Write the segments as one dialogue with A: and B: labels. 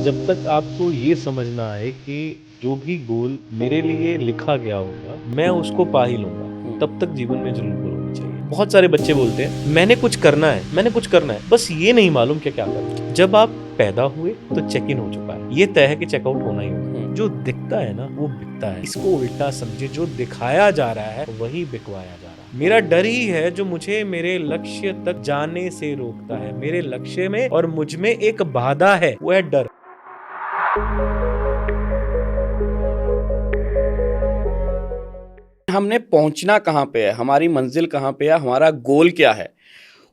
A: जब तक आपको ये समझ ना आए कि जो भी गोल मेरे लिए लिखा गया होगा, मैं उसको पा ही लूँगा, तब तक जीवन में ज़रूर गोल होने चाहिए। बहुत सारे बच्चे बोलते हैं, मैंने कुछ करना है, मैंने कुछ करना है, बस ये नहीं मालूम कि क्या करना है। जब आप पैदा हुए तो चेक इन हो चुका है। ये तय है कि चेकआउट होना ही होगा। जो दिखता है ना, वो बिकता है। इसको उल्टा समझे, जो दिखाया जा रहा है, वही बिकवाया जा रहा है। मेरा डर ही है जो मुझे मेरे लक्ष्य तक जाने से रोकता है। मेरे लक्ष्य में और मुझ में एक बाधा है, वो है डर।
B: हमने पहुंचना कहाँ पे है, हमारी मंजिल कहाँ पे है, हमारा गोल क्या है,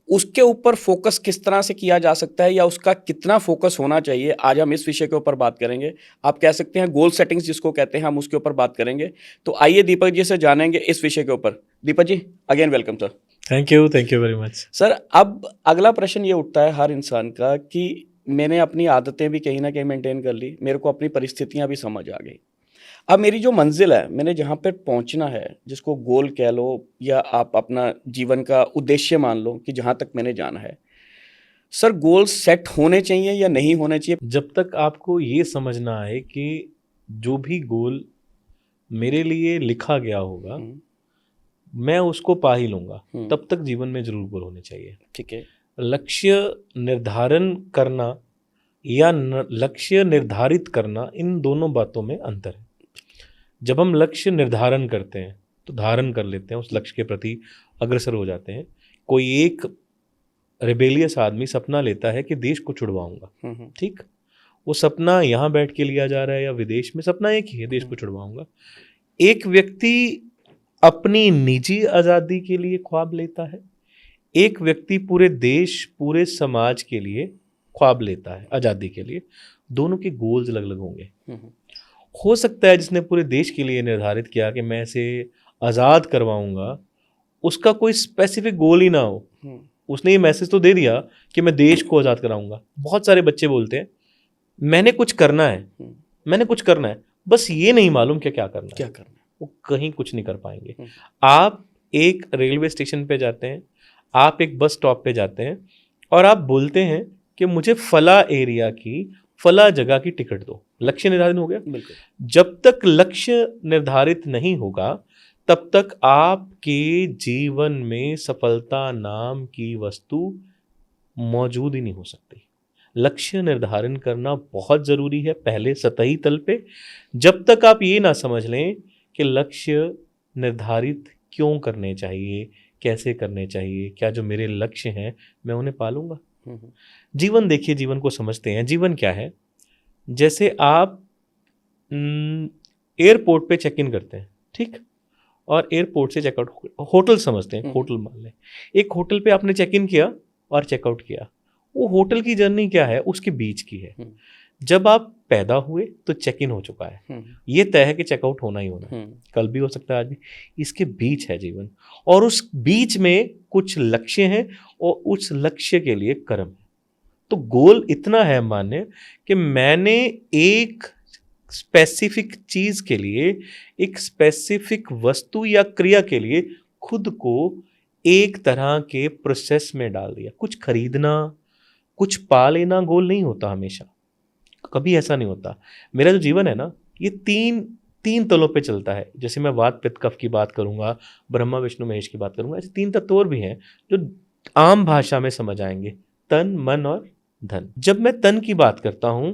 B: उसके ऊपर फोकस किस तरह से किया जा सकता है या उसका कितना फोकस होना चाहिए। आज हम इस विषय के ऊपर बात करेंगे। आप कह सकते हैं गोल सेटिंग्स जिसको कहते हैं, हम उसके ऊपर बात करेंगे। तो आइए दीपक जी से जानेंगे इस विषय के ऊपर। Deepak ji, again welcome sir.
A: Thank you very much.
B: Sir, अब अगला प्रश्न ये उठता है हर इंसान का कि मैंने अपनी आदतें भी कहीं ना कहीं मेंटेन कर ली, मेरे को अपनी परिस्थितियां भी समझ आ गई। अब मेरी जो मंजिल है, मैंने जहाँ पे पहुँचना है, जिसको गोल कह लो या आप अपना जीवन का उद्देश्य मान लो कि जहाँ तक मैंने जाना है, सर गोल सेट होने चाहिए या नहीं होने चाहिए?
A: जब तक आपको ये समझ ना आए कि जो भी गोल मेरे लिए लिखा गया होगा,
B: हम्म,
A: मैं उसको पा ही लूँगा,
B: हम्म,
A: तब तक जीवन में ज़रूर गोल होने चाहिए।
B: ठीक है।
A: लक्ष्य निर्धारण करना या लक्ष्य निर्धारित करना, इन दोनों बातों में अंतर है। जब हम लक्ष्य निर्धारण करते हैं तो धारण कर लेते हैं, उस लक्ष्य के प्रति अग्रसर हो जाते हैं। कोई एक रिबेलियस आदमी सपना लेता है कि देश को छुड़वाऊंगा, ठीक, वो सपना यहाँ बैठ के लिया जा रहा है या विदेश में, सपना एक ही है, देश को छुड़वाऊंगा। एक व्यक्ति अपनी निजी आज़ादी के लिए ख्वाब लेता है, एक व्यक्ति पूरे देश, पूरे समाज के लिए ख्वाब लेता है, आज़ादी के लिए। दोनों के गोल्स अलग अलग होंगे। हो सकता है जिसने पूरे देश के लिए निर्धारित किया कि मैं इसे आज़ाद करवाऊंगा, उसका कोई स्पेसिफिक गोल ही ना हो। उसने ये मैसेज तो दे दिया कि मैं देश को आज़ाद कराऊंगा। बहुत सारे बच्चे बोलते हैं, मैंने कुछ करना है, मैंने कुछ करना है, बस ये नहीं मालूम कि क्या करना
B: क्या
A: है।
B: करना
A: वो कहीं कुछ नहीं कर पाएंगे। आप एक रेलवे स्टेशन पे जाते हैं, आप एक बस स्टॉप पे जाते हैं और आप बोलते हैं कि मुझे फला एरिया की फला जगह की टिकट दो। लक्ष्य निर्धारित हो गया।
B: बिल्कुल।
A: जब तक लक्ष्य निर्धारित नहीं होगा, तब तक आपके जीवन में सफलता नाम की वस्तु मौजूद ही नहीं हो सकती। लक्ष्य निर्धारण करना बहुत ज़रूरी है, पहले सतही तल पे। जब तक आप ये ना समझ लें कि लक्ष्य निर्धारित क्यों करने चाहिए, कैसे करने चाहिए, क्या जो मेरे लक्ष्य हैं मैं उन्हें पालूंगा। जीवन देखिए, जीवन को समझते हैं। जीवन क्या है? जैसे आप एयरपोर्ट पे चेक इन करते हैं, ठीक, और एयरपोर्ट से चेकआउट, होटल समझते हैं, होटल मान लें। एक होटल पे आपने चेक इन किया और चेकआउट किया। वो होटल की जर्नी क्या है? उसके बीच की है। जब आप पैदा हुए तो चेक इन हो चुका है, ये तय है कि चेकआउट होना ही होना है। कल भी हो सकता है, आज भी। इसके बीच है जीवन, और उस बीच में कुछ लक्ष्य हैं और उस लक्ष्य के लिए कर्म है। तो गोल इतना है मान्य कि मैंने एक स्पेसिफिक चीज के लिए, एक स्पेसिफिक वस्तु या क्रिया के लिए खुद को एक तरह के प्रोसेस में डाल दिया। कुछ खरीदना, कुछ पा लेना गोल नहीं होता हमेशा, कभी ऐसा नहीं होता। मेरा जो जीवन है ना, ये तीन तीन तलों पे चलता है। जैसे मैं वात पित्त कफ की बात करूंगा, ब्रह्मा विष्णु महेश की बात करूंगा, ऐसे तीन तत्व और भी हैं जो आम भाषा में समझ आएंगे: तन, मन और धन। जब मैं तन की बात करता हूं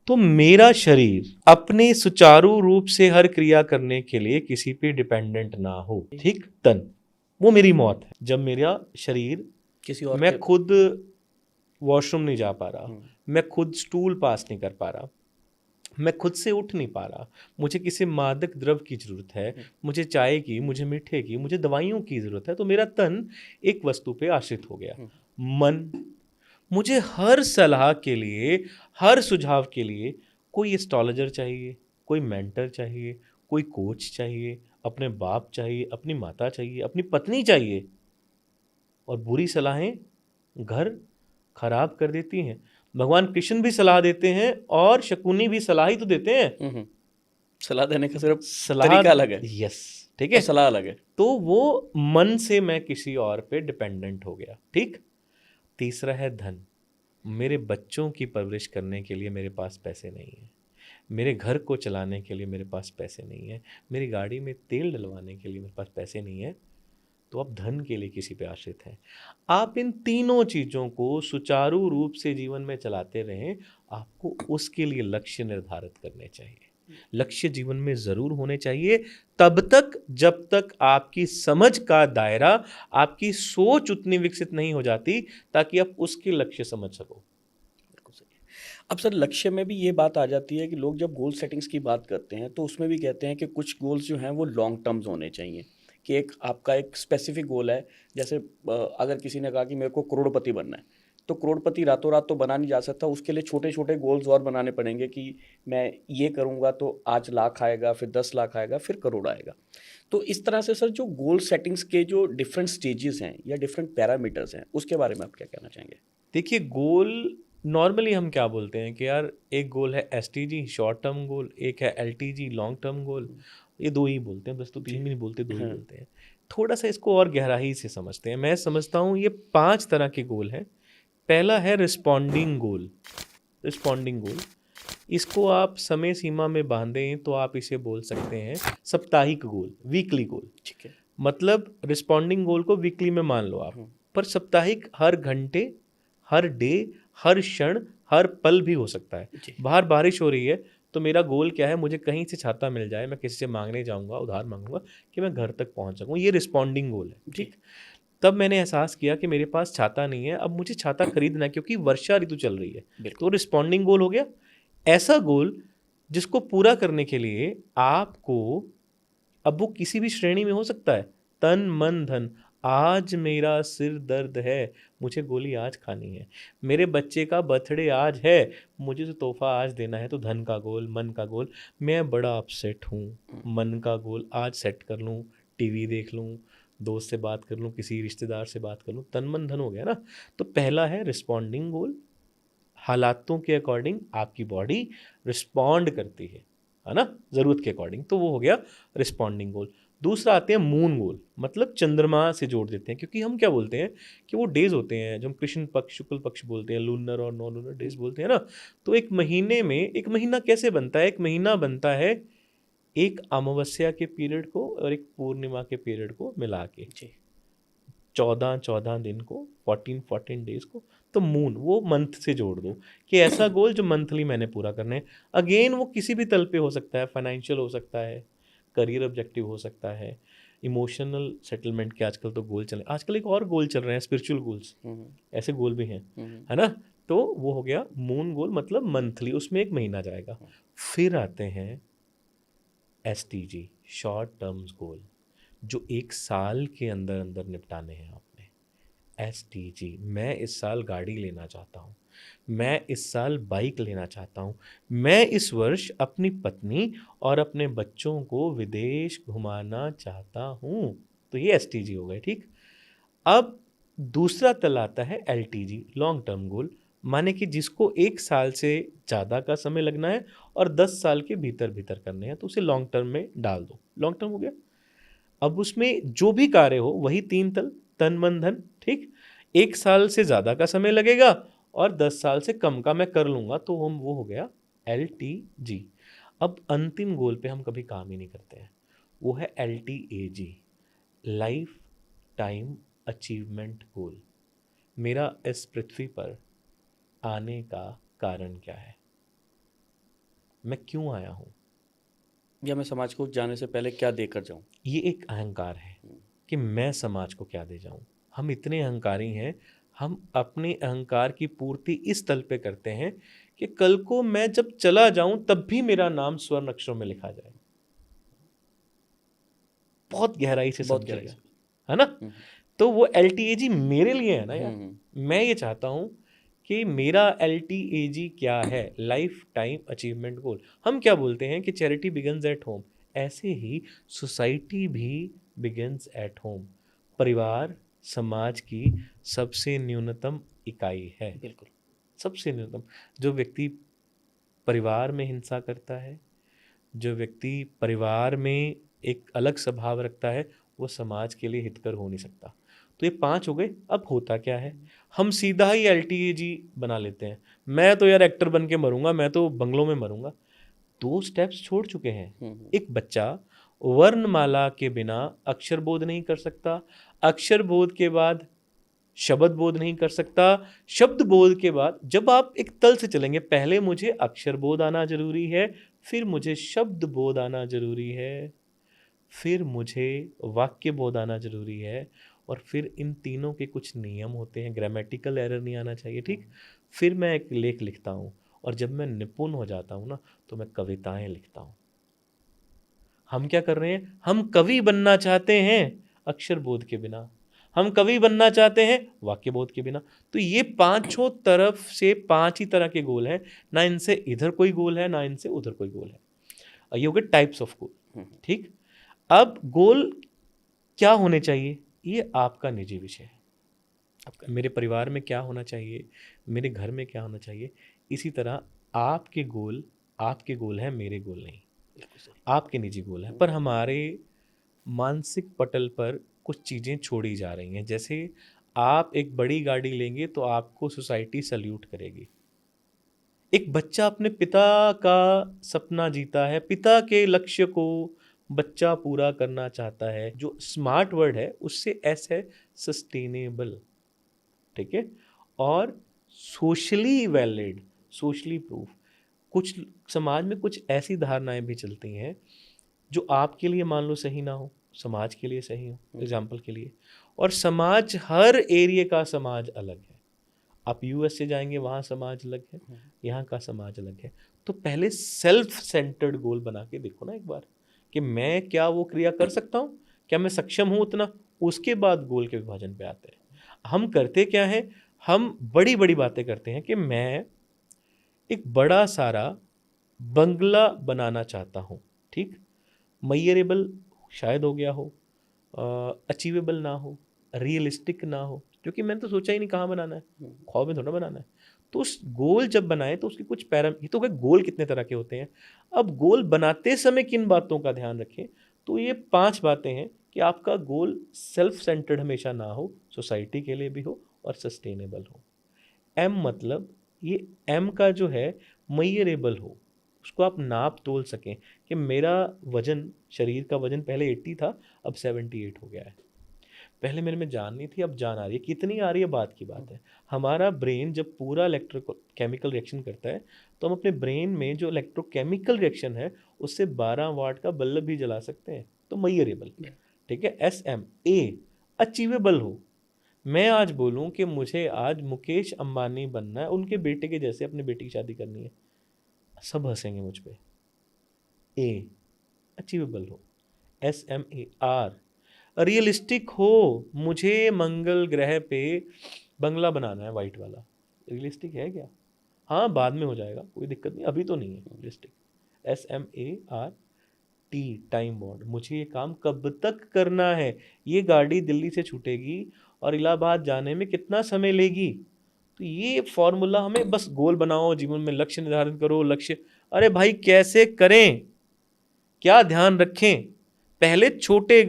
A: तो मेरा शरीर अपने सुचारू रूप से हर क्रिया करने के लिए किसी पे डिपेंडेंट ना हो, ठीक, तन, वो मेरी मौत है। जब मेरा शरीर,
B: किसी और
A: मैं खुद वॉशरूम नहीं जा पा रहा, मैं खुद स्टूल पास नहीं कर पा रहा, मैं खुद से उठ नहीं पा रहा, मुझे किसी मादक द्रव्य की जरूरत है, मुझे चाय की, मुझे मीठे की, मुझे दवाइयों की जरूरत है, तो मेरा तन एक वस्तु पे आश्रित हो गया। मन, मुझे हर सलाह के लिए, हर सुझाव के लिए कोई एस्ट्रोलॉजर चाहिए, कोई मेंटर चाहिए, कोई कोच चाहिए, अपने बाप चाहिए, अपनी माता चाहिए, अपनी पत्नी चाहिए। और बुरी सलाहें घर खराब कर देती हैं। भगवान कृष्ण भी सलाह देते हैं और शकुनी भी सलाह ही तो देते हैं।
B: सलाह देने का सिर्फ
A: सलाह,
B: तरीका अलग है।
A: यस, ठीक है,
B: सलाह अलग है।
A: तो वो मन से मैं किसी और पे डिपेंडेंट हो गया, ठीक। तीसरा है धन। मेरे बच्चों की परवरिश करने के लिए मेरे पास पैसे नहीं है, मेरे घर को चलाने के लिए मेरे पास पैसे नहीं है, मेरी गाड़ी में तेल डलवाने के लिए मेरे पास पैसे नहीं है, तो आप धन के लिए किसी पे आश्रित हैं। आप इन तीनों चीज़ों को सुचारू रूप से जीवन में चलाते रहें, आपको उसके लिए लक्ष्य निर्धारित करने चाहिए। लक्ष्य जीवन में ज़रूर होने चाहिए, तब तक जब तक आपकी समझ का दायरा, आपकी सोच उतनी विकसित नहीं हो जाती ताकि आप उसके लक्ष्य समझ सको।
B: बिल्कुल सही है। अब सर लक्ष्य में भी ये बात आ जाती है कि लोग जब गोल सेटिंग्स की बात करते हैं तो उसमें भी कहते हैं कि कुछ गोल्स जो हैं वो लॉन्ग टर्म्स होने चाहिए, कि एक आपका एक स्पेसिफिक गोल है। जैसे अगर किसी ने कहा कि मेरे को करोड़पति बनना है, तो करोड़पति रातों रात तो बना नहीं जा सकता, उसके लिए छोटे छोटे गोल्स और बनाने पड़ेंगे कि मैं ये करूँगा तो आज लाख आएगा, फिर 10 लाख आएगा, फिर करोड़ आएगा। तो इस तरह से सर जो गोल सेटिंग्स के जो डिफरेंट स्टेजेस हैं या डिफरेंट पैरामीटर्स हैं, उसके बारे में आप क्या कहना चाहेंगे?
A: देखिए, गोल नॉर्मली हम क्या बोलते हैं कि यार एक गोल है एसटीजी शॉर्ट टर्म गोल, एक है एलटीजी लॉन्ग टर्म गोल। ये दो ही बोलते हैं बस, तो तीन भी नहीं बोलते, दो ही
B: हाँ।
A: बोलते हैं। थोड़ा सा इसको और गहराई से समझते हैं। मैं समझता हूँ ये 5 तरह के गोल हैं। पहला है रिस्पॉन्डिंग गोल। रिस्पॉन्डिंग गोल, इसको आप समय सीमा में बांधें तो आप इसे बोल सकते हैं साप्ताहिक गोल, वीकली गोल।
B: ठीक है।
A: मतलब रिस्पॉन्डिंग गोल को वीकली में मान लो आप, पर साप्ताहिक हर घंटे, हर डे, हर क्षण, हर पल भी हो सकता है।
B: जी।
A: बाहर बारिश हो रही है तो मेरा गोल क्या है, मुझे कहीं से छाता मिल जाए, मैं किसी से मांगने जाऊंगा, उधार मांगूंगा कि मैं घर तक पहुंच सकूं। ये रिस्पॉन्डिंग गोल है। ठीक। तब मैंने एहसास किया कि मेरे पास छाता नहीं है, अब मुझे छाता खरीदना है क्योंकि वर्षा ऋतु चल रही है। तो रिस्पॉन्डिंग गोल हो गया। ऐसा गोल जिसको पूरा करने के लिए आपको, अब वो किसी भी श्रेणी में हो सकता है, तन मन धन। आज मेरा सिर दर्द है, मुझे गोली आज खानी है। मेरे बच्चे का बर्थडे आज है, मुझे तो तोहफा आज देना है। तो धन का गोल, मन का गोल, मैं बड़ा अपसेट हूँ, मन का गोल आज सेट कर लूँ, टीवी देख लूँ, दोस्त से बात कर लूँ, किसी रिश्तेदार से बात कर लूँ। तन मन धन हो गया ना। तो पहला है रिस्पॉन्डिंग गोल। हालातों के अकॉर्डिंग आपकी बॉडी रिस्पॉन्ड करती है ना, ज़रूरत के अकॉर्डिंग। तो वो हो गया रिस्पॉन्डिंग गोल। दूसरा आते हैं मून गोल, मतलब चंद्रमा से जोड़ देते हैं। क्योंकि हम क्या बोलते हैं कि वो डेज होते हैं जो हम कृष्ण पक्ष शुक्ल पक्ष बोलते हैं, लूनर और नॉन लूनर डेज बोलते हैं ना। तो एक महीने में, एक महीना कैसे बनता है? एक महीना बनता है एक अमावस्या के पीरियड को और एक पूर्णिमा के पीरियड को मिला के। 14 दिन को, 14 डेज को। तो मून, वो मंथ से जोड़ दो कि ऐसा गोल जो मंथली मैंने पूरा करना है। अगेन वो किसी भी तल पे हो सकता है, फाइनेंशियल हो सकता है, करियर ऑब्जेक्टिव हो सकता है, इमोशनल सेटलमेंट के आजकल तो गोल चल रहे हैं। आजकल एक और गोल चल रहे हैं, स्पिरिचुअल गोल्स, ऐसे गोल भी हैं, है ना। तो वो हो गया मून गोल, मतलब मंथली, उसमें एक महीना जाएगा। फिर आते हैं एसटीजी शॉर्ट टर्म्स गोल, जो एक साल के अंदर अंदर निपटाने हैं आपने। एसटीजी, मैं इस साल गाड़ी लेना चाहता हूँ, मैं इस साल बाइक लेना चाहता हूँ, मैं इस वर्ष अपनी पत्नी और अपने बच्चों को विदेश घुमाना चाहता हूँ। तो ये एसटीजी हो गए। ठीक। अब दूसरा तल आता है एलटीजी, लॉन्ग टर्म गोल, माने कि जिसको एक साल से ज़्यादा का समय लगना है और 10 साल के भीतर भीतर करने हैं, तो उसे लॉन्ग टर्म में डाल दो। लॉन्ग टर्म हो गया। अब उसमें जो भी कार्य हो वही 3 तल, तन मन धन। ठीक। 1 साल से ज़्यादा का समय लगेगा और 10 साल से कम का मैं कर लूँगा, तो हम वो हो गया LTG। अब अंतिम गोल पे हम कभी काम ही नहीं करते हैं, वो है LTAG, लाइफ टाइम अचीवमेंट गोल। मेरा इस पृथ्वी पर आने का कारण क्या है, मैं क्यों आया हूँ,
B: या मैं समाज को जाने से पहले क्या देकर जाऊं।
A: ये एक अहंकार है कि मैं समाज को क्या दे जाऊं। हम इतने अहंकारी हैं, हम अपने अहंकार की पूर्ति इस तल पे करते हैं कि कल को मैं जब चला जाऊं तब भी मेरा नाम स्वर्ण अक्षरों में लिखा जाए। बहुत गहराई से
B: बहुत
A: समझिएगा,
B: गहराई
A: है ना। तो वो LTAG मेरे लिए है ना यार। मैं ये चाहता हूं कि मेरा LTAG क्या है, लाइफ टाइम अचीवमेंट गोल। हम क्या बोलते हैं कि चैरिटी बिगिंस एट होम, ऐसे ही सोसाइटी भी बिगिंस एट होम। परिवार समाज की सबसे न्यूनतम इकाई है।
B: बिल्कुल।
A: सबसे न्यूनतम। जो व्यक्ति परिवार में हिंसा करता है, जो व्यक्ति परिवार में एक अलग स्वभाव रखता है, वो समाज के लिए हितकर हो नहीं सकता। तो ये 5 हो गए। अब होता क्या है, हम सीधा ही LTAG बना लेते हैं, मैं तो यार एक्टर बन के मरूंगा, मैं तो बंगलों में मरूंगा। 2 स्टेप्स छोड़ चुके हैं। एक बच्चा वर्णमाला के बिना अक्षर बोध नहीं कर सकता, अक्षर बोध के बाद शब्द बोध नहीं कर सकता, शब्द बोध के बाद जब आप एक तल से चलेंगे, पहले मुझे अक्षर बोध आना जरूरी है, फिर मुझे शब्द बोध आना जरूरी है, फिर मुझे वाक्य बोध आना जरूरी है, और फिर इन तीनों के कुछ नियम होते हैं, ग्रामेटिकल एरर नहीं आना चाहिए, ठीक। फिर मैं एक लेख लिखता हूँ, और जब मैं निपुण हो जाता हूँ ना, तो मैं कविताएं लिखता हूँ। हम क्या कर रहे हैं, हम कवि बनना चाहते हैं अक्षर बोध के बिना, हम कवि बनना चाहते हैं वाक्य बोध के बिना। तो ये 5 तरफ से 5 ही तरह के गोल हैं, ना इनसे इधर कोई गोल है, ना इनसे उधर कोई गोल है। ये हो गए टाइप्स ऑफ गोल, ठीक। अब गोल क्या होने चाहिए, ये आपका निजी विषय है। आपका मेरे परिवार में क्या होना चाहिए, मेरे घर में क्या होना चाहिए, इसी तरह आपके गोल हैं, मेरे गोल नहीं, आपके निजी गोल हैं। पर हमारे मानसिक पटल पर कुछ चीज़ें छोड़ी जा रही हैं। जैसे आप एक बड़ी गाड़ी लेंगे तो आपको सोसाइटी सल्यूट करेगी। एक बच्चा अपने पिता का सपना जीता है, पिता के लक्ष्य को बच्चा पूरा करना चाहता है। जो स्मार्ट वर्ड है उससे एस है सस्टेनेबल, ठीक है, और सोशली वैलिड, सोशली प्रूफ। कुछ समाज में कुछ ऐसी धारणाएं भी चलती हैं जो आपके लिए मान लो सही ना हो, समाज के लिए सही हो, एग्जाम्पल के लिए। और समाज, हर एरिया का समाज अलग है। आप यूएस से जाएंगे वहाँ समाज अलग है, यहाँ का समाज अलग है। तो पहले सेल्फ सेंटर्ड गोल बना के देखो ना एक बार, कि मैं क्या वो क्रिया कर सकता हूँ, क्या मैं सक्षम हूँ उतना, उसके बाद गोल के विभाजन पे आते हैं। हम करते क्या है, हम बड़ी बड़ी बातें करते हैं कि मैं एक बड़ा सारा बंगला बनाना चाहता हूँ, ठीक। मयरेबल शायद हो गया हो, अचीवेबल ना हो, रियलिस्टिक ना हो, क्योंकि मैंने तो सोचा ही नहीं कहाँ बनाना है, ख्वाब में थोड़ा बनाना है। तो उस गोल जब बनाए तो उसके कुछ ये तो गोल कितने तरह के होते हैं। अब गोल बनाते समय किन बातों का ध्यान रखें, तो ये 5 बातें हैं कि आपका गोल सेल्फ सेंटर्ड हमेशा ना हो, सोसाइटी के लिए भी हो और सस्टेनेबल हो। एम मतलब ये एम का जो है मयरेबल हो, उसको आप नाप तोल सकें कि मेरा वजन, शरीर का वजन पहले 80 था, अब 78 हो गया है। पहले मेरे में जान नहीं थी, अब जान आ रही है। कितनी आ रही है बात की बात है। हमारा ब्रेन जब पूरा इलेक्ट्रोकेमिकल रिएक्शन करता है तो हम अपने ब्रेन में जो इलेक्ट्रोकेमिकल रिएक्शन है उससे 12 वाट का बल्ब भी जला सकते हैं। तो मयरेबल, ठीक है। SM ए अचीवेबल हो। मैं आज बोलूं कि मुझे आज मुकेश अंबानी बनना है, उनके बेटे के जैसे अपने बेटी की शादी करनी है, सब हंसेंगे मुझ पे। ए अचीवेबल हो। SMAR रियलिस्टिक हो। मुझे मंगल ग्रह पे बंगला बनाना है वाइट वाला, रियलिस्टिक है क्या? हाँ बाद में हो जाएगा, कोई दिक्कत नहीं, अभी तो नहीं है रियलिस्टिक। SMART टाइम बॉन्ड, मुझे ये काम कब तक करना है। ये गाड़ी दिल्ली से छूटेगी और इलाहाबाद जाने में कितना समय लेगी। तो ये फॉर्मूला, हमें बस गोल बनाओ, जीवन में लक्ष्य निर्धारित करो, लक्ष्य, अरे भाई कैसे करें, क्या ध्यान रखें। पहले छोटे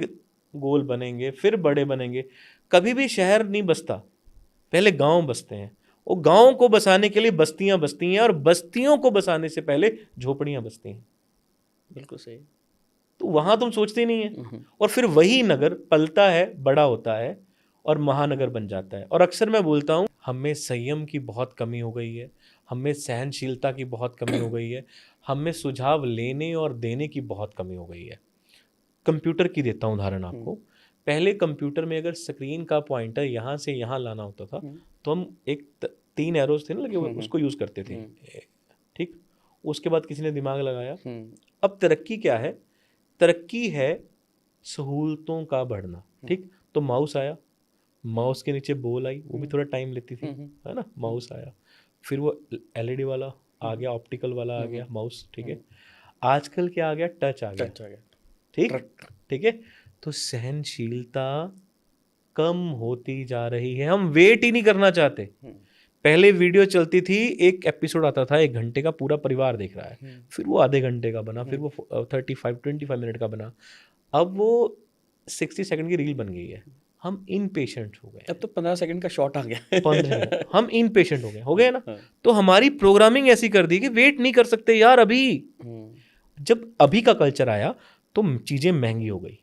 A: गोल बनेंगे फिर बड़े बनेंगे। कभी भी शहर नहीं बसता, पहले गांव बसते हैं। और गांव को बसाने के लिए बस्तियां बसती हैं, और बस्तियों को बसाने से पहले झोपड़ियां बसती हैं।
B: बिल्कुल सही।
A: तो वहां तुम सोचते नहीं है, और फिर वही नगर पलता है, बड़ा होता है और महानगर बन जाता है। और अक्सर मैं बोलता हूं, हमें संयम की बहुत कमी हो गई है, हमें सहनशीलता की बहुत कमी हो गई है, हमें सुझाव लेने और देने की बहुत कमी हो गई है। कंप्यूटर की देता हूँ उदाहरण आपको। पहले कंप्यूटर में अगर स्क्रीन का पॉइंटर यहाँ से यहाँ लाना होता था तो हम एक 3 एरोज थे ना लगे हुए, उसको यूज करते थे, ठीक। उसके बाद किसी ने दिमाग लगाया। अब तरक्की क्या है, तरक्की है सहूलतों का बढ़ना, ठीक। तो माउस आया, माउस के नीचे बॉल आई, वो भी थोड़ा टाइम लेती थी, है ना। माउस आया, फिर वो LED वाला आ गया, ऑप्टिकल वाला आ गया माउस, ठीक है। आजकल क्या आ गया, टच आ गया, ठीक है। तो सहनशीलता कम होती जा रही है, हम वेट ही नहीं करना चाहते। पहले वीडियो चलती थी, एक एपिसोड आता था 1 घंटे का, पूरा परिवार देख रहा है, फिर वो आधे घंटे का बना, फिर वो 25 मिनट का बना, अब वो 60 सेकंड की रील बन गई है। हम इनपेशेंट हो गए।
B: अब तो 15 सेकंड का शॉट आ गया।
A: 15 सेकंड हम इनपेशेंट हो गए ना।
B: हाँ।
A: तो हमारी प्रोग्रामिंग ऐसी कर दी कि वेट नहीं कर सकते यार अभी। जब अभी का कल्चर आया तो चीज़ें महंगी हो गई।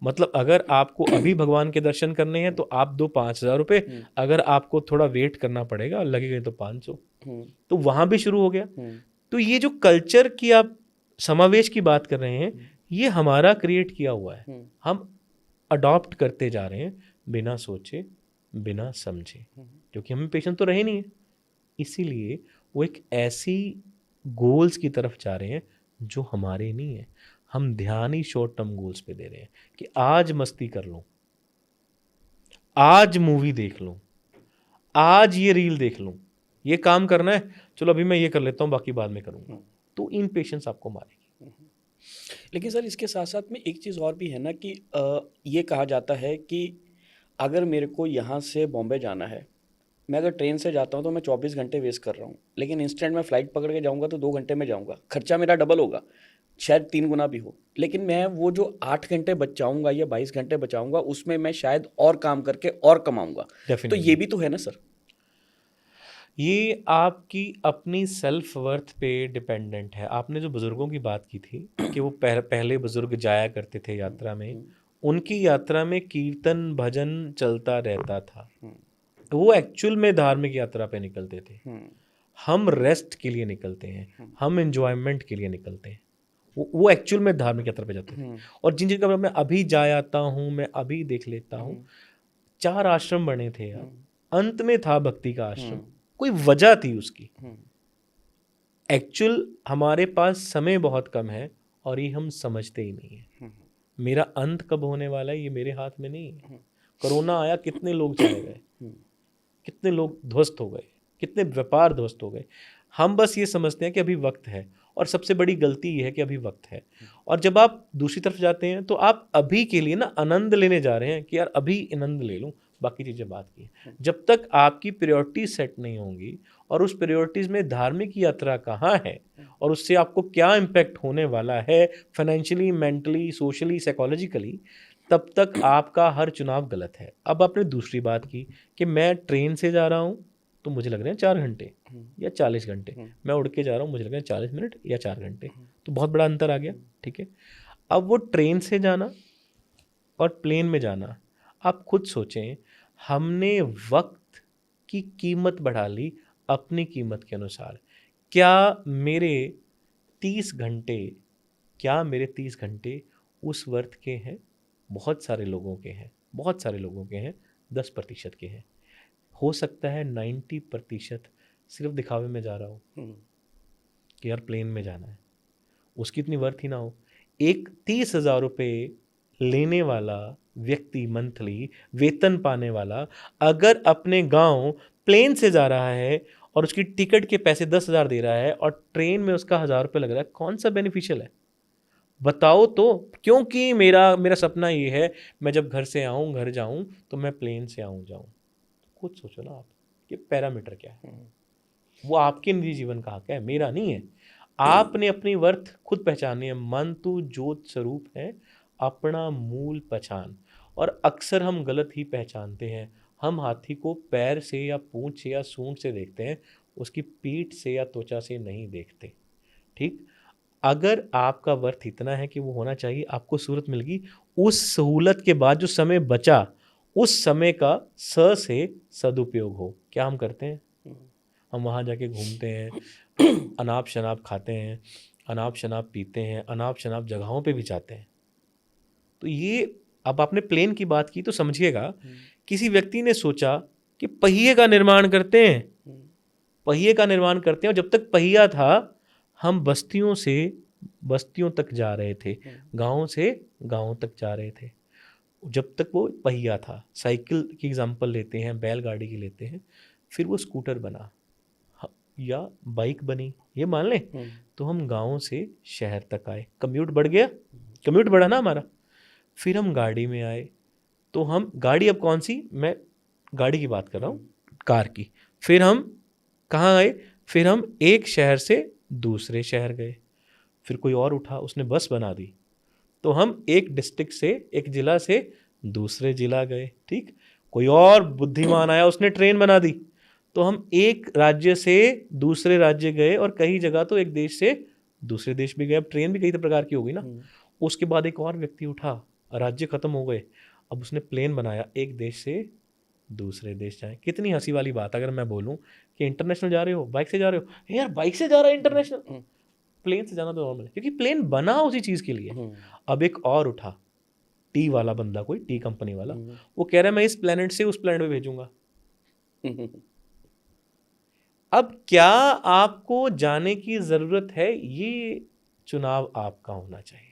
A: मतलब अगर आपको अभी भगवान के दर्शन करने हैं तो आप दो 5,000 रुपये, अगर आपको थोड़ा वेट करना पड़ेगा लगेगा तो 500। तो वहाँ भी शुरू हो गया। तो ये जो कल्चर की आप समावेश की बात कर रहे हैं, ये हमारा क्रिएट किया हुआ है। हम अडॉप्ट करते जा रहे हैं बिना सोचे बिना समझे, क्योंकि हमें पेशेंस तो रहे नहीं है। इसीलिए वो एक ऐसी गोल्स की तरफ जा रहे हैं जो हमारे नहीं है। हम ध्यान ही शॉर्ट टर्म गोल्स पे दे रहे हैं कि आज मस्ती कर लूं, आज मूवी देख लूं, आज ये रील देख लूं, ये काम करना है, चलो अभी मैं ये कर लेता हूं बाकी बाद में करूंगा। तो इन पेशेंस आपको मारेगी।
B: लेकिन सर इसके साथ साथ में एक चीज़ और भी है ना कि ये कहा जाता है कि अगर मेरे को यहाँ से बॉम्बे जाना है, मैं अगर ट्रेन से जाता हूँ तो मैं 24 घंटे वेस्ट कर रहा हूँ, लेकिन इंस्टेंट मैं फ़्लाइट पकड़ के जाऊँगा तो 2 घंटे में जाऊँगा, खर्चा मेरा डबल होगा, शायद 3 गुना भी हो, लेकिन मैं वो जो 8 घंटे बचाऊँगा या 22 घंटे बचाऊँगा उसमें मैं शायद और काम करके और कमाऊँगा। तो ये भी तो है ना सर?
A: ये आपकी अपनी सेल्फ वर्थ पे डिपेंडेंट है। आपने जो बुजुर्गों की बात की थी कि वो पहले बुजुर्ग जाया करते थे यात्रा में, उनकी यात्रा में कीर्तन भजन चलता रहता था। वो एक्चुअल में धार्मिक यात्रा पे निकलते थे। हम रेस्ट के लिए निकलते हैं, हम एंजॉयमेंट के लिए निकलते हैं। वो एक्चुअल में धार्मिक यात्रा पे जाते थे। और जिन जगह मैं अभी जा आता हूँ, मैं अभी देख लेता हूँ, 4 आश्रम बने थे यार, अंत में था भक्ति का आश्रम, कोई वजह थी उसकी। एक्चुअल हमारे पास समय बहुत कम है और ये हम समझते ही नहीं है। मेरा अंत कब होने वाला है ये मेरे हाथ में नहीं है। कोरोना आया, कितने लोग चले गए, कितने लोग ध्वस्त हो गए, कितने व्यापार ध्वस्त हो गए। हम बस ये समझते हैं कि अभी वक्त है, और सबसे बड़ी गलती ये है कि अभी वक्त है। और जब आप दूसरी तरफ जाते हैं तो आप अभी के लिए ना आनंद लेने जा रहे हैं कि यार अभी आनंद ले लूं, बाकी चीज़ें बात की। जब तक आपकी प्रायोरिटी सेट नहीं होंगी और उस प्रायोरिटीज़ में धार्मिक यात्रा कहाँ है और उससे आपको क्या इम्पैक्ट होने वाला है फाइनेंशियली, मेंटली, सोशली, साइकोलॉजिकली, तब तक आपका हर चुनाव गलत है। अब आपने दूसरी बात की कि मैं ट्रेन से जा रहा हूँ तो मुझे लग रहे हैं 4 घंटे या 40 घंटे, मैं उड़ के जा रहा हूँ मुझे लग रहा है 40 मिनट या 4 घंटे, तो बहुत बड़ा अंतर आ गया। ठीक है, अब वो ट्रेन से जाना और प्लेन में जाना, आप खुद सोचें, हमने वक्त की कीमत बढ़ा ली अपनी कीमत के अनुसार। क्या मेरे 30 घंटे उस वर्थ के हैं? बहुत सारे लोगों के हैं, 10% के हैं। हो सकता है 90% सिर्फ दिखावे में जा रहा हो कि यार प्लेन में जाना है, उसकी इतनी वर्थ ही ना हो। एक 30,000 रुपये लेने वाला व्यक्ति, मंथली वेतन पाने वाला, अगर अपने गांव प्लेन से जा रहा है और उसकी टिकट के पैसे 10,000 दे रहा है और ट्रेन में उसका 1,000 रुपये लग रहा है, कौन सा बेनिफिशियल है बताओ तो? क्योंकि मेरा सपना ये है मैं जब घर से आऊँ, घर जाऊँ तो मैं प्लेन से आऊँ जाऊँ। खुद सोचो ना आप कि पैरामीटर क्या है। वो आपके निजी जीवन का हक है, मेरा नहीं है। आपने अपनी वर्थ खुद पहचाननी है। मन तू ज्योत स्वरूप है, अपना मूल पहचान। और अक्सर हम गलत ही पहचानते हैं। हम हाथी को पैर से या पूंछ से या सूंड से देखते हैं, उसकी पीठ से या त्वचा से नहीं देखते। ठीक, अगर आपका वर्थ इतना है कि वो होना चाहिए, आपको सहूलत मिल गई, उस सहूलत के बाद जो समय बचा, उस समय का से सदुपयोग हो। क्या हम करते हैं? हम वहाँ जाके घूमते हैं, अनाप शनाप खाते हैं, अनाप शनाप पीते हैं, अनाप शनाप जगहों पे भी जाते हैं। तो ये, अब आपने प्लेन की बात की तो समझिएगा, किसी व्यक्ति ने सोचा कि पहिए का निर्माण करते हैं, पहिए का निर्माण करते हैं, और जब तक पहिया था हम बस्तियों से बस्तियों तक जा रहे थे, गाँव से गाँव तक जा रहे थे, जब तक वो पहिया था। साइकिल की एग्जांपल लेते हैं, बैलगाड़ी की लेते हैं, फिर वो स्कूटर बना या बाइक बनी, ये मान लें, तो हम गाँव से शहर तक आए, कम्यूट बढ़ गया, कम्यूट बढ़ा ना हमारा। फिर हम गाड़ी में आए, तो हम गाड़ी, अब कौन सी, मैं गाड़ी की बात कर रहा हूँ, कार की। फिर हम कहाँ आए? फिर हम एक शहर से दूसरे शहर गए। फिर कोई और उठा, उसने बस बना दी, तो हम एक डिस्ट्रिक्ट से, एक ज़िला से दूसरे जिला गए, ठीक, कोई और बुद्धिमान आया उसने ट्रेन बना दी, तो हम एक राज्य से दूसरे राज्य गए और कई जगह तो एक देश से दूसरे देश भी गए। अब ट्रेन भी कई प्रकार की होगी ना। उसके बाद एक और व्यक्ति उठा, राज्य खत्म हो गए, अब उसने प्लेन बनाया, एक देश से दूसरे देश जाए। कितनी हंसी वाली बात अगर मैं बोलूं कि इंटरनेशनल जा रहे हो, बाइक से जा रहे हो, यार बाइक से जा रहा है इंटरनेशनल, प्लेन से जाना तो नॉर्मल है क्योंकि प्लेन बना उसी चीज के लिए। अब एक और उठा, टी वाला बंदा, कोई टी कंपनी वाला, वो कह रहा है मैं इस प्लेनेट से उस प्लेनेट पे भेजूंगा। अब क्या आपको जाने की जरूरत है, ये चुनाव आपका होना चाहिए।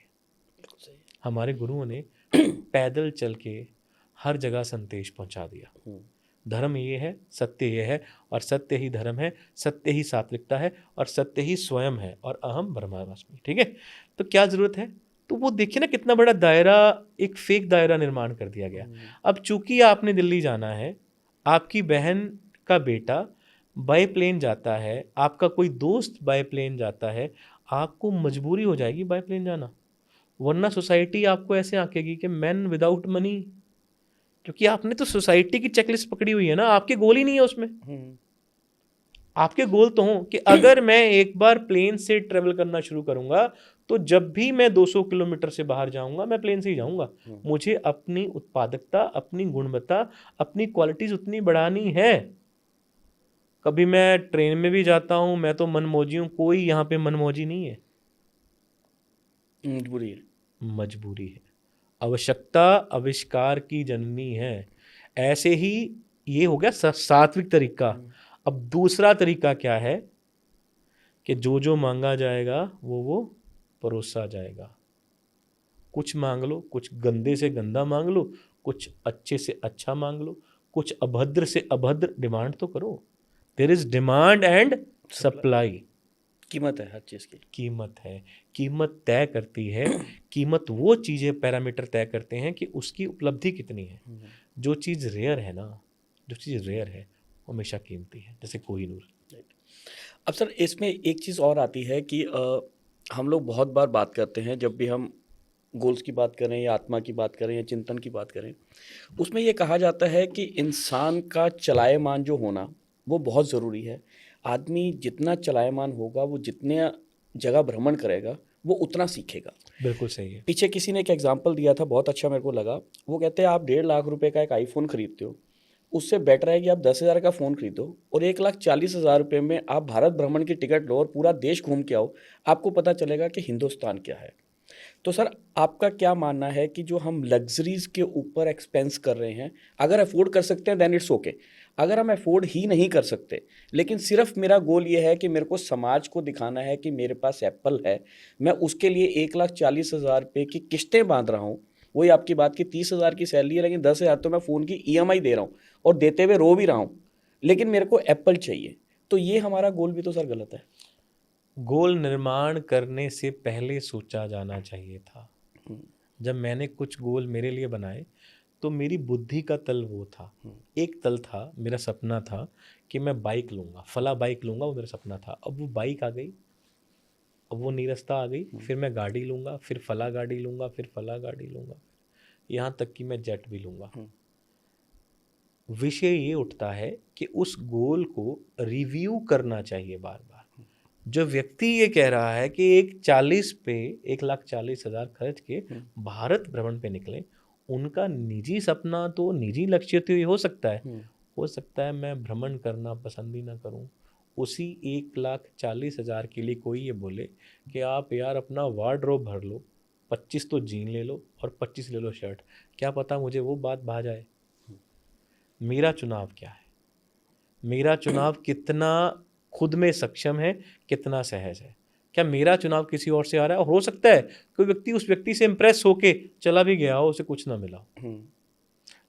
A: हमारे गुरुओं ने पैदल चल के हर जगह संदेश पहुंचा दिया। धर्म ये है, सत्य ये है, और सत्य ही धर्म है, सत्य ही सात्विकता है, और सत्य ही स्वयं है, और अहम ब्रह्मास्मि। ठीक है, तो क्या जरूरत है। तो वो देखिए ना कितना बड़ा दायरा, एक फेक दायरा निर्माण कर दिया गया। अब चूंकि आपने दिल्ली जाना है, आपकी बहन का बेटा बाय प्लेन जाता है, आपका कोई दोस्त बाय प्लेन जाता है, आपको मजबूरी हो जाएगी बाय प्लेन जाना, वरना सोसाइटी आपको ऐसे आंकेगी कि मैन विदाउट मनी, क्योंकि आपने तो सोसाइटी की चेकलिस्ट पकड़ी हुई है ना, आपके गोल ही नहीं है उसमें। आपके गोल तो हो कि अगर मैं एक बार प्लेन से ट्रेवल करना शुरू करूंगा तो जब भी मैं 200 किलोमीटर से बाहर जाऊंगा मैं प्लेन से ही जाऊंगा। मुझे अपनी उत्पादकता, अपनी गुणवत्ता, अपनी क्वालिटीज उतनी बढ़ानी है। कभी मैं ट्रेन में भी जाता हूं, मैं तो मनमौजी हूं, कोई यहाँ पे मनमौजी नहीं है,
B: मजबूरी है।
A: मजबूरी है। आवश्यकता आविष्कार की जननी है। ऐसे ही ये हो गया सात्विक तरीका। अब दूसरा तरीका क्या है कि जो जो मांगा जाएगा वो परोसा जाएगा। कुछ मांग लो, कुछ गंदे से गंदा मांग लो, कुछ अच्छे से अच्छा मांग लो, कुछ अभद्र से अभद्र, डिमांड तो करो। There is demand and supply.
B: कीमत है हर चीज की,
A: कीमत है, कीमत तय करती है। कीमत वो चीजें पैरामीटर तय करते हैं कि उसकी उपलब्धि कितनी है। जो चीज रेयर है ना, जो चीज रेयर है वो हमेशा कीमती है, जैसे कोहिनूर।
B: अब सर इसमें एक चीज़ और आती है कि हम लोग बहुत बार बात करते हैं, जब भी हम गोल्स की बात करें या आत्मा की बात करें या चिंतन की बात करें, उसमें ये कहा जाता है कि इंसान का चलायमान जो होना वो बहुत ज़रूरी है। आदमी जितना चलायमान होगा, वो जितने जगह भ्रमण करेगा, वो उतना सीखेगा।
A: बिल्कुल सही है।
B: पीछे किसी ने एक एग्जाम्पल दिया था, बहुत अच्छा मेरे को लगा। वो कहते हैं आप 1.5 लाख रुपए का एक आईफोन खरीदते हो, उससे बेटर है कि आप 10,000 का फ़ोन खरीदो और 1,40,000 रुपये में आप भारत भ्रमण की टिकट लो और पूरा देश घूम के आओ। आपको पता चलेगा कि हिंदुस्तान क्या है। तो सर आपका क्या मानना है कि जो हम लग्जरीज के ऊपर एक्सपेंस कर रहे हैं, अगर अफोर्ड कर सकते हैं देन इट्स ओके। अगर हम अफोर्ड ही नहीं कर सकते, लेकिन सिर्फ मेरा गोल ये है कि मेरे को समाज को दिखाना है कि मेरे पास एप्पल है, मैं उसके लिए 1,40,000 रुपये की किस्तें बांध रहा हूँ। वही आपकी बात की 30,000 की सैलरी है, लेकिन 10,000 तो मैं फ़ोन की EMI दे रहा हूँ और देते हुए रो भी रहा हूँ, लेकिन मेरे को एप्पल चाहिए। तो ये हमारा गोल भी तो सर गलत है।
A: गोल निर्माण करने से पहले सोचा जाना चाहिए था। जब मैंने कुछ गोल मेरे लिए बनाए तो मेरी बुद्धि का तल वो था। एक तल था, मेरा सपना था कि मैं बाइक लूँगा, फला बाइक लूँगा, वो मेरा सपना था। अब वो बाइक आ गई, अब वो नीरसता आ गई, फिर मैं गाड़ी लूँगा, फिर फला गाड़ी लूँगा, फिर फला गाड़ी लूँगा, यहाँ तक कि मैं जेट भी लूँगा। विषय ये उठता है कि उस गोल को रिव्यू करना चाहिए बार बार। जो व्यक्ति ये कह रहा है कि 1,40,000 खर्च के भारत भ्रमण पे निकले, उनका निजी सपना तो निजी लक्ष्य तो ये हो सकता है मैं भ्रमण करना पसंद ही ना करूं। उसी 1,40,000 के लिए कोई ये बोले कि आप यार अपना वार्डरोब भर लो, 25 तो जीन ले लो और 25 ले लो शर्ट, क्या पता मुझे वो बात भा जाए। मेरा चुनाव क्या है, मेरा चुनाव कितना खुद में सक्षम है, कितना सहज है। क्या मेरा चुनाव किसी और से आ रहा है? और हो सकता है कोई व्यक्ति उस व्यक्ति से इंप्रेस होके चला भी गया हो, उसे कुछ ना मिला।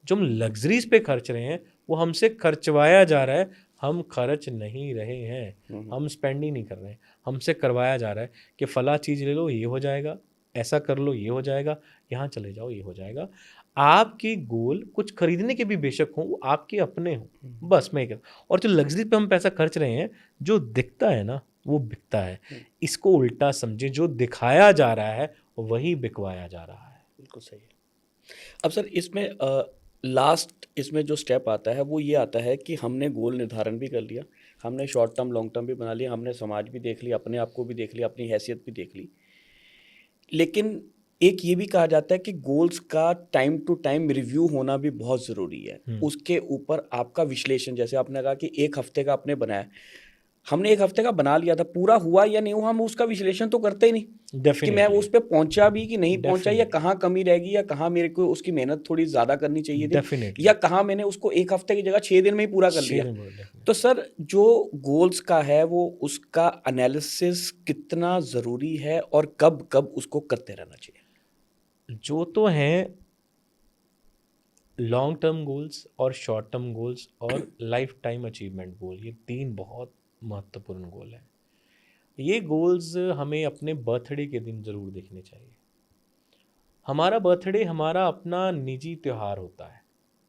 A: जो हम लग्जरीज पे खर्च रहे हैं वो हमसे खर्चवाया जा रहा है, हम खर्च नहीं रहे हैं, हम स्पेंड ही नहीं कर रहे हैं, हमसे करवाया जा रहा है कि फला चीज़ ले लो ये हो जाएगा, ऐसा कर लो ये हो जाएगा, यहाँ चले जाओ ये हो जाएगा। आपके गोल कुछ खरीदने के भी बेशक हों, वो आपके अपने हों, बस मैं कहता। और जो लग्जरी पे हम पैसा खर्च रहे हैं, जो दिखता है ना वो बिकता है। इसको उल्टा समझे, जो दिखाया जा रहा है वही बिकवाया जा रहा है।
B: बिल्कुल सही है। अब सर इसमें लास्ट इसमें जो स्टेप आता है वो ये आता है कि हमने गोल निर्धारण भी कर लिया, हमने शॉर्ट टर्म लॉन्ग टर्म भी बना लिया, हमने समाज भी देख लिया, अपने आप को भी देख लिया, अपनी हैसियत भी देख ली, लेकिन एक ये भी कहा जाता है कि गोल्स का टाइम टू टाइम रिव्यू होना भी बहुत ज़रूरी है। उसके ऊपर आपका विश्लेषण, जैसे आपने कहा कि 1 हफ्ते का आपने बनाया, हमने 1 हफ्ते का बना लिया था, पूरा हुआ या नहीं हुआ हम उसका विश्लेषण तो करते ही नहीं कि मैं
A: डेफिनेटली
B: उस पे पहुंचा भी कि नहीं पहुंचा, या कहाँ कमी रहेगी, या कहाँ मेरे को उसकी मेहनत थोड़ी ज़्यादा करनी चाहिए थी,
A: डेफिनेटली
B: या कहाँ मैंने उसको 1 हफ्ते की जगह 6 दिन में ही पूरा कर लिया। तो सर जो गोल्स का है वो उसका एनालिसिस कितना ज़रूरी है और कब कब उसको करते रहना चाहिए?
A: जो तो हैं लॉन्ग टर्म गोल्स और शॉर्ट टर्म गोल्स और लाइफ टाइम अचीवमेंट गोल, ये 3 बहुत महत्वपूर्ण गोल हैं। ये गोल्स हमें अपने बर्थडे के दिन ज़रूर देखने चाहिए। हमारा बर्थडे हमारा अपना निजी त्यौहार होता है,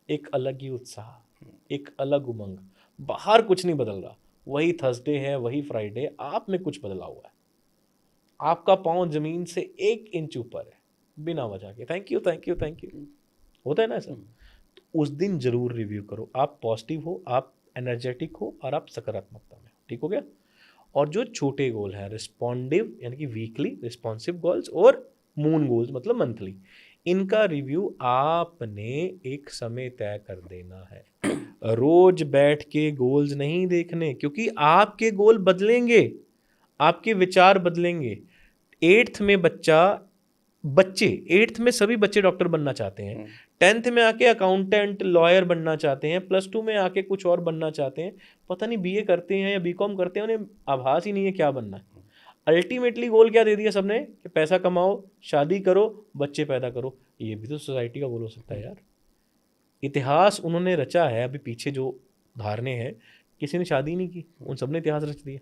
A: एक अलग ही उत्साह, एक अलग उमंग, बाहर कुछ नहीं बदल रहा, वही थर्सडे है, वही फ्राइडे, आप में कुछ बदला हुआ है, आपका पाँव जमीन से 1 इंच ऊपर है बिना वजह के। Thank you thank you thank you, होता है ना ऐसा? तो उस दिन जरूर रिव्यू करो, आप पॉजिटिव हो, आप एनर्जेटिक हो और आप सकारात्मकता में हो। ठीक हो गया? और जो छोटे गोल हैं, रिस्पॉन्डिव यानी कि वीकली रिस्पॉन्सिव गोल्स और मून गोल्स मतलब मंथली, इनका रिव्यू आपने एक समय तय कर देना है। रोज बैठ के गोल्स नहीं देखने, क्योंकि आपके गोल बदलेंगे, आपके विचार बदलेंगे। 8th में एट्थ में सभी बच्चे डॉक्टर बनना चाहते हैं, 10th में आके अकाउंटेंट लॉयर बनना चाहते हैं, +2 में आके कुछ और बनना चाहते हैं, पता नहीं बीए करते हैं या बीकॉम करते हैं, उन्हें आभास ही नहीं है क्या बनना है। अल्टीमेटली गोल क्या दे दिया सबने कि पैसा कमाओ, शादी करो, बच्चे पैदा करो। ये भी तो सोसाइटी का गोल हो सकता है यार। इतिहास उन्होंने रचा है, अभी पीछे जो धारणे हैं, किसी ने शादी नहीं की, उन सबने इतिहास रच दिया।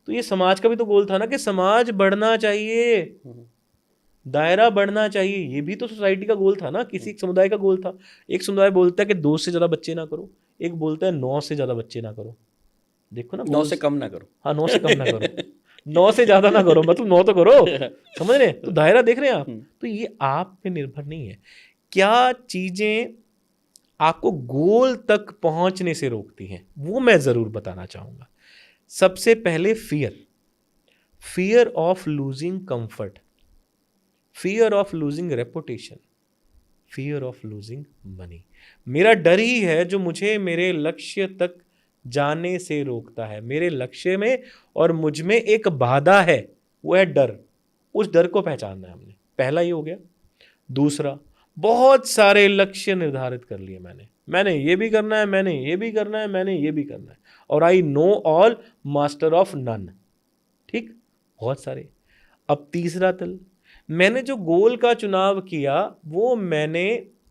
A: तो ये समाज का भी तो गोल था ना कि समाज बढ़ना चाहिए, दायरा बढ़ना चाहिए। ये भी तो सोसाइटी का गोल था ना, किसी एक समुदाय का गोल था। एक समुदाय बोलता है कि 2 से ज़्यादा बच्चे ना करो, एक बोलता है 9 से ज़्यादा बच्चे ना करो। देखो ना,
B: 9 से कम ना करो।
A: हाँ 9 से कम ना करो, 9 से ज़्यादा ना करो, मतलब 9 तो करो। समझ रहे हैं? तो दायरा देख रहे हैं आप? तो ये आप पे निर्भर नहीं है। क्या चीज़ें आपको गोल तक पहुंचने से रोकती हैं, वो मैं ज़रूर बताना चाहूँगा। सबसे पहले fear of losing comfort, fear of losing reputation, fear of losing money. मेरा डर ही है जो मुझे मेरे लक्ष्य तक जाने से रोकता है। मेरे लक्ष्य में और मुझ में एक बाधा है, वो है डर। उस डर को पहचानना है हमने, पहला ये हो गया। दूसरा, बहुत सारे लक्ष्य निर्धारित कर लिए मैंने ये भी करना है, मैंने ये भी करना है, मैंने ये भी करना है, और I know all, master of none. ठीक, बहुत सारे। अब तीसरा तल, मैंने जो गोल का चुनाव किया वो मैंने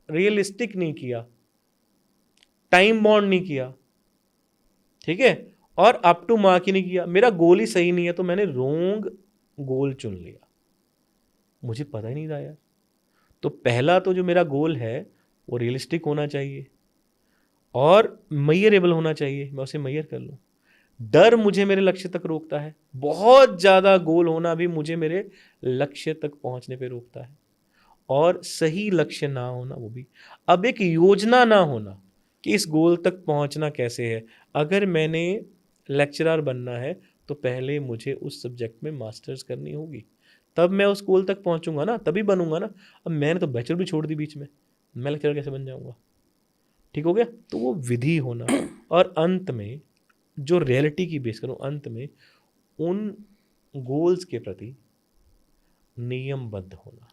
A: रियलिस्टिक नहीं किया, टाइम बाउंड नहीं किया, ठीक है, और अप टू मार्क ही नहीं किया। मेरा गोल ही सही नहीं है, तो मैंने रोंग गोल चुन लिया, मुझे पता ही नहीं था यार। तो पहला तो जो मेरा गोल है वो रियलिस्टिक होना चाहिए और मेजरेबल होना चाहिए, मैं उसे मेजर कर लूँ। डर मुझे मेरे लक्ष्य तक रोकता है, बहुत ज़्यादा गोल होना भी मुझे मेरे लक्ष्य तक पहुंचने पे रोकता है, और सही लक्ष्य ना होना वो भी। अब एक योजना ना होना कि इस गोल तक पहुंचना कैसे है। अगर मैंने लेक्चरर बनना है तो पहले मुझे उस सब्जेक्ट में मास्टर्स करनी होगी, तब मैं उस गोल तक पहुंचूंगा ना, तभी बनूंगा ना। अब मैंने तो बैचलर भी छोड़ दी बीच में, मैं लेक्चरर कैसे बन जाऊंगा? ठीक हो गया? तो वो विधि होना, और अंत में जो रियलिटी की बेस करूँ, अंत में उन गोल्स के प्रति नियमबद्ध होना।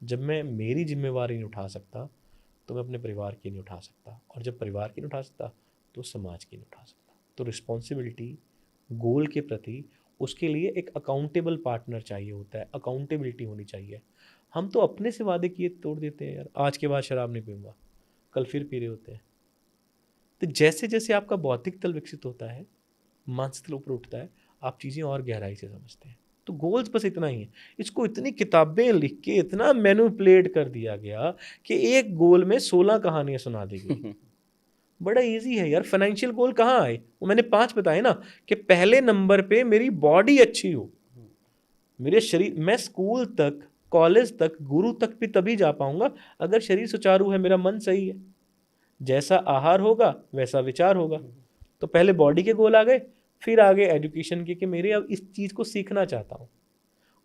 A: जब मैं मेरी जिम्मेवारी नहीं उठा सकता तो मैं अपने परिवार की नहीं उठा सकता, और जब परिवार की नहीं उठा सकता तो समाज की नहीं उठा सकता। तो रिस्पॉन्सिबिलिटी गोल के प्रति, उसके लिए एक अकाउंटेबल पार्टनर चाहिए होता है, अकाउंटेबिलिटी होनी चाहिए। हम तो अपने से वादे किए तोड़ देते हैं यार, आज के बाद शराब नहीं पीऊँगा, कल फिर पी रहे होते हैं। तो जैसे जैसे आपका बौद्धिक तल विकसित होता है, मानसिक तल ऊपर उठता है, आप चीज़ें और गहराई से समझते हैं। तो गोल्स बस इतना ही है। इसको इतनी किताबें लिख के इतना मैनिपुलेट कर दिया गया कि एक गोल में 16 कहानियां सुना दी गई। बड़ा इजी है यार। फाइनेंशियल गोल कहाँ आए? वो मैंने 5 बताए ना, कि पहले नंबर पे मेरी बॉडी अच्छी हो, मेरे शरीर। मैं स्कूल तक कॉलेज तक, गुरु तक भी तभी जा पाऊंगा अगर शरीर सुचारू है, मेरा मन सही है। जैसा आहार होगा वैसा विचार होगा। तो पहले बॉडी के गोल आ गए, फिर आगे एजुकेशन के कि मेरे अब इस चीज को सीखना चाहता हूँ।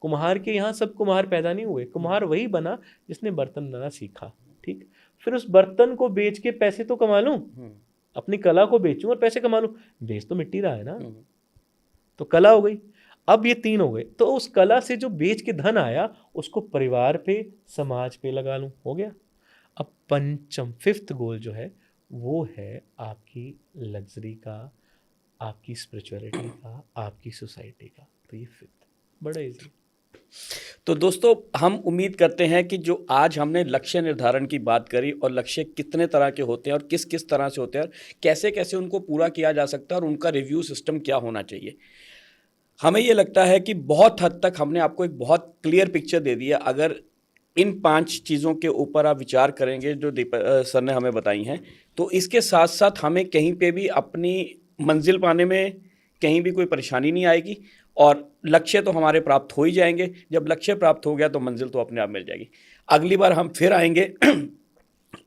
A: कुम्हार के यहाँ सब कुम्हार पैदा नहीं हुए, कुम्हार वही बना जिसने बर्तन बनाना सीखा। ठीक, फिर उस बर्तन को बेच के पैसे तो कमा लूं, अपनी कला को बेचूं और पैसे कमा लूं। बेच तो मिट्टी रहा है ना, तो कला हो गई। अब ये 3 हो गए, तो उस कला से जो बेच के धन आया उसको परिवार पे, समाज पे लगा लूं, हो गया। अब पंचम, 5th गोल जो है वो है आपकी लग्जरी का, आपकी स्पिरिचुअलिटी का, आपकी सोसाइटी का। तो ये 5th बड़ा इजी।
B: तो दोस्तों, हम उम्मीद करते हैं कि जो आज हमने लक्ष्य निर्धारण की बात करी और लक्ष्य कितने तरह के होते हैं और किस किस तरह से होते हैं, कैसे कैसे उनको पूरा किया जा सकता है और उनका रिव्यू सिस्टम क्या होना चाहिए, हमें ये लगता है कि बहुत हद तक हमने आपको एक बहुत क्लियर पिक्चर दे दी है। अगर इन 5 चीज़ों के ऊपर आप विचार करेंगे जो सर ने हमें बताई हैं, तो इसके साथ साथ हमें कहीं पे भी अपनी मंजिल पाने में कहीं भी कोई परेशानी नहीं आएगी और लक्ष्य तो हमारे प्राप्त हो ही जाएंगे। जब लक्ष्य प्राप्त हो गया तो मंजिल तो अपने आप मिल जाएगी। अगली बार हम फिर आएंगे,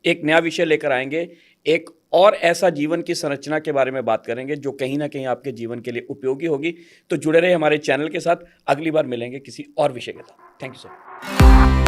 B: एक नया विषय लेकर आएंगे, एक और ऐसा जीवन की संरचना के बारे में बात करेंगे जो कहीं ना कहीं आपके जीवन के लिए उपयोगी होगी। तो जुड़े रहे हमारे चैनल के साथ, अगली बार मिलेंगे किसी और विषय के साथ। Thank you sir.